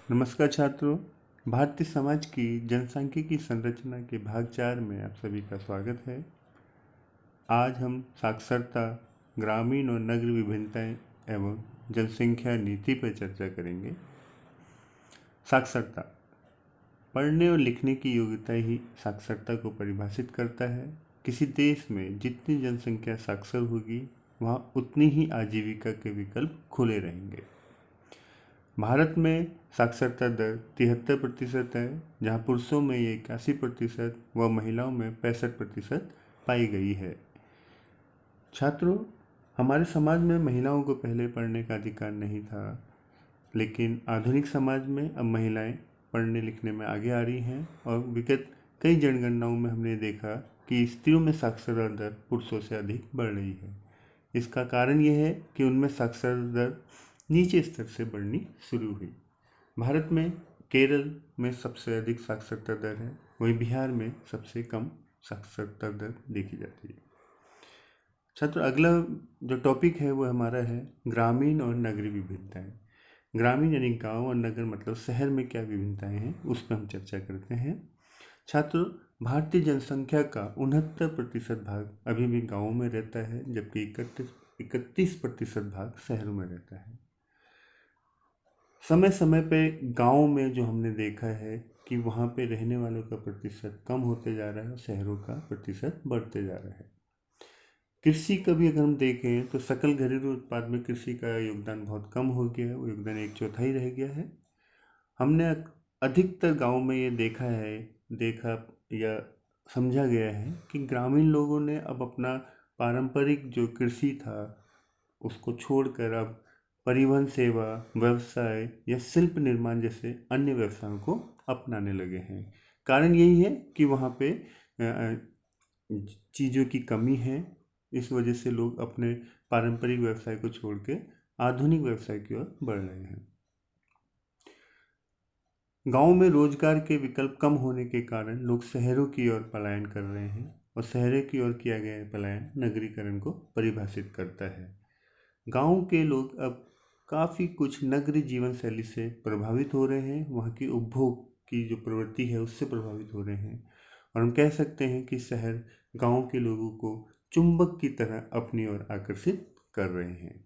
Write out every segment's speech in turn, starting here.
नमस्कार छात्रों। भारतीय समाज की जनसांख्यिकी संरचना के भाग 4 में आप सभी का स्वागत है। आज हम साक्षरता, ग्रामीण और नगर विभिन्नताएं एवं जनसंख्या नीति पर चर्चा करेंगे। साक्षरता, पढ़ने और लिखने की योग्यता ही साक्षरता को परिभाषित करता है। किसी देश में जितनी जनसंख्या साक्षर होगी, वहाँ उतनी ही आजीविका के विकल्प खुले रहेंगे। भारत में साक्षरता दर 73% है, जहाँ पुरुषों में ये 81% व महिलाओं में 65% पाई गई है। छात्रों, हमारे समाज में महिलाओं को पहले पढ़ने का अधिकार नहीं था, लेकिन आधुनिक समाज में अब महिलाएं पढ़ने लिखने में आगे आ रही हैं और विगत कई जनगणनाओं में हमने देखा कि स्त्रियों में साक्षरता दर पुरुषों से अधिक बढ़ रही है। इसका कारण यह है कि उनमें साक्षरता दर नीचे स्तर से बढ़नी शुरू हुई। भारत में केरल में सबसे अधिक साक्षरता दर है, वहीं बिहार में सबसे कम साक्षरता दर देखी जाती है। छात्र, अगला जो टॉपिक है वो हमारा है ग्रामीण और नगरीय विभिन्नताएं। ग्रामीण यानी गांव और नगर मतलब शहर में क्या विभिन्नताएं हैं, उस पर हम चर्चा करते हैं। छात्रों, भारतीय जनसंख्या का 69% भाग अभी भी गाँवों में रहता है, जबकि 31% भाग शहरों में रहता है। समय समय पे गाँव में जो हमने देखा है कि वहाँ पे रहने वालों का प्रतिशत कम होते जा रहा है और शहरों का प्रतिशत बढ़ते जा रहा है। कृषि का भी अगर हम देखें तो सकल घरेलू उत्पाद में कृषि का योगदान बहुत कम हो गया है, वो योगदान 1/4 रह गया है। हमने अधिकतर गाँव में ये देखा या समझा गया है कि ग्रामीण लोगों ने अब अपना पारंपरिक जो कृषि था उसको छोड़कर अब परिवहन सेवा, व्यवसाय या शिल्प निर्माण जैसे अन्य व्यवसायों को अपनाने लगे हैं। कारण यही है कि वहाँ पे चीज़ों की कमी है। इस वजह से लोग अपने पारंपरिक व्यवसाय को छोड़ के आधुनिक व्यवसाय की ओर बढ़ रहे हैं। गाँव में रोजगार के विकल्प कम होने के कारण लोग शहरों की ओर पलायन कर रहे हैं और शहरों की ओर किया गया पलायन नगरीकरण को परिभाषित करता है। गाँव के लोग अब काफ़ी कुछ नगरीय जीवन शैली से प्रभावित हो रहे हैं, वहाँ की उपभोग की जो प्रवृत्ति है उससे प्रभावित हो रहे हैं और हम कह सकते हैं कि शहर गाँव के लोगों को चुंबक की तरह अपनी ओर आकर्षित कर रहे हैं।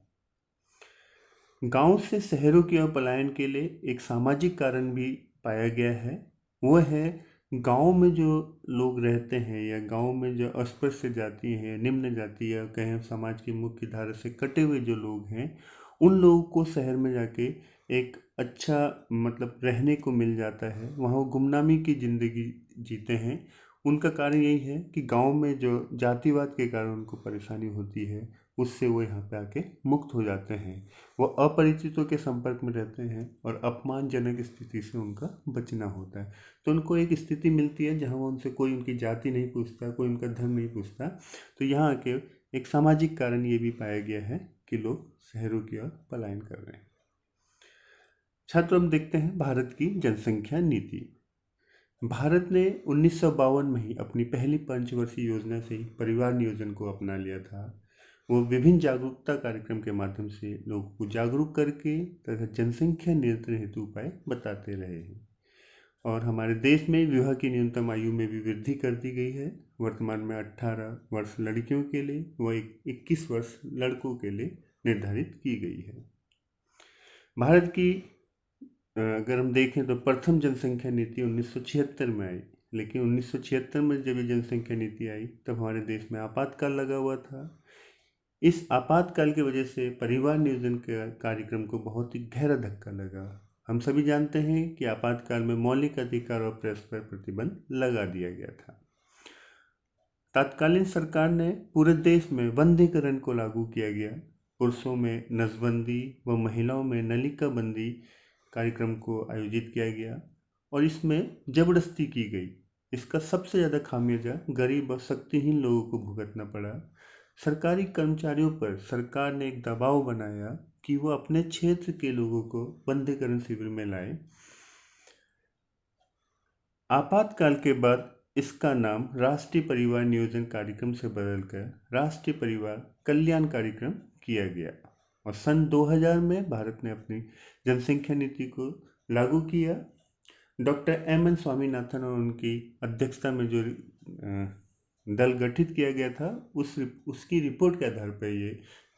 गाँव से शहरों की ओर पलायन के लिए एक सामाजिक कारण भी पाया गया है। वो है गाँव में जो लोग रहते हैं या गाँव में जो अस्पृश्य जाति हैं, निम्न जाति या कहें समाज की मुख्य धारा से कटे हुए जो लोग हैं, उन लोगों को शहर में जाके एक अच्छा मतलब रहने को मिल जाता है। वहाँ वो गुमनामी की ज़िंदगी जीते हैं। उनका कारण यही है कि गाँव में जो जातिवाद के कारण उनको परेशानी होती है, उससे वो यहाँ पे आके मुक्त हो जाते हैं। वो अपरिचितों के संपर्क में रहते हैं और अपमानजनक स्थिति से उनका बचना होता है। तो उनको एक स्थिति मिलती है जहाँ वो उनसे कोई उनकी जाति नहीं पूछता, कोई उनका धर्म नहीं पूछता। तो यहाँ आके एक सामाजिक कारण ये भी पाया गया है कि लोग शहरों की ओर पलायन कर रहे हैं। छात्र, हम देखते हैं भारत की जनसंख्या नीति। भारत ने 1952 में ही अपनी पहली पंचवर्षीय योजना से ही परिवार नियोजन को अपना लिया था। वो विभिन्न जागरूकता कार्यक्रम के माध्यम से लोगों को जागरूक करके तथा जनसंख्या नियंत्रण हेतु उपाय बताते रहे हैं और हमारे देश में विवाह की न्यूनतम आयु में भी वृद्धि कर दी गई है। वर्तमान में 18 वर्ष लड़कियों के लिए व 21 वर्ष लड़कों के लिए निर्धारित की गई है। भारत की अगर हम देखें तो प्रथम जनसंख्या नीति 1976 में आई, लेकिन 1976 में जब ये जनसंख्या नीति आई तब हमारे देश में आपातकाल लगा हुआ था। इस आपातकाल की वजह से परिवार नियोजन के कार्यक्रम को बहुत ही गहरा धक्का लगा। हम सभी जानते हैं कि आपातकाल में मौलिक अधिकार और प्रेस पर प्रतिबंध लगा दिया गया था। तत्कालीन सरकार ने पूरे देश में वंध्यकरण को लागू किया गया। पुरुषों में नसबंदी व महिलाओं में नलिका बंदी कार्यक्रम को आयोजित किया गया और इसमें जबरदस्ती की गई। इसका सबसे ज़्यादा खामियाजा गरीब और शक्तिहीन लोगों को भुगतना पड़ा। सरकारी कर्मचारियों पर सरकार ने एक दबाव बनाया कि वो अपने क्षेत्र के लोगों को बंधीकरण शिविर में लाए। आपातकाल के बाद इसका नाम राष्ट्रीय परिवार नियोजन कार्यक्रम से बदलकर राष्ट्रीय परिवार कल्याण कार्यक्रम किया गया और सन 2000 में भारत ने अपनी जनसंख्या नीति को लागू किया। डॉक्टर एम एन स्वामीनाथन और उनकी अध्यक्षता में जो दल गठित किया गया था उसकी रिपोर्ट के आधार पर ये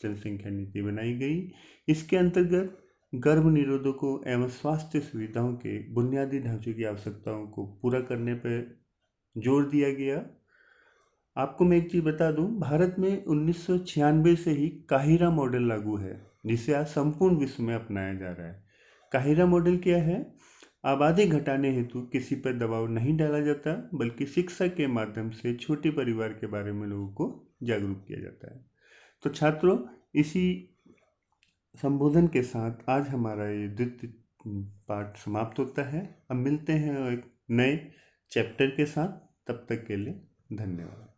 जनसंख्या नीति बनाई गई। इसके अंतर्गत गर्भ निरोधकों एवं स्वास्थ्य सुविधाओं के बुनियादी ढांचे की आवश्यकताओं को पूरा करने पर जोर दिया गया। आपको मैं एक चीज़ बता दूं, भारत में 1996 से ही काहिरा मॉडल लागू है, जिसे आज संपूर्ण विश्व में अपनाया जा रहा है। काहिरा मॉडल क्या है? आबादी घटाने हेतु किसी पर दबाव नहीं डाला जाता, बल्कि शिक्षा के माध्यम से छोटे परिवार के बारे में लोगों को जागरूक किया जाता है। तो छात्रों, इसी संबोधन के साथ आज हमारा ये द्वितीय पाठ समाप्त होता है। अब मिलते हैं एक नए चैप्टर के साथ, तब तक के लिए धन्यवाद।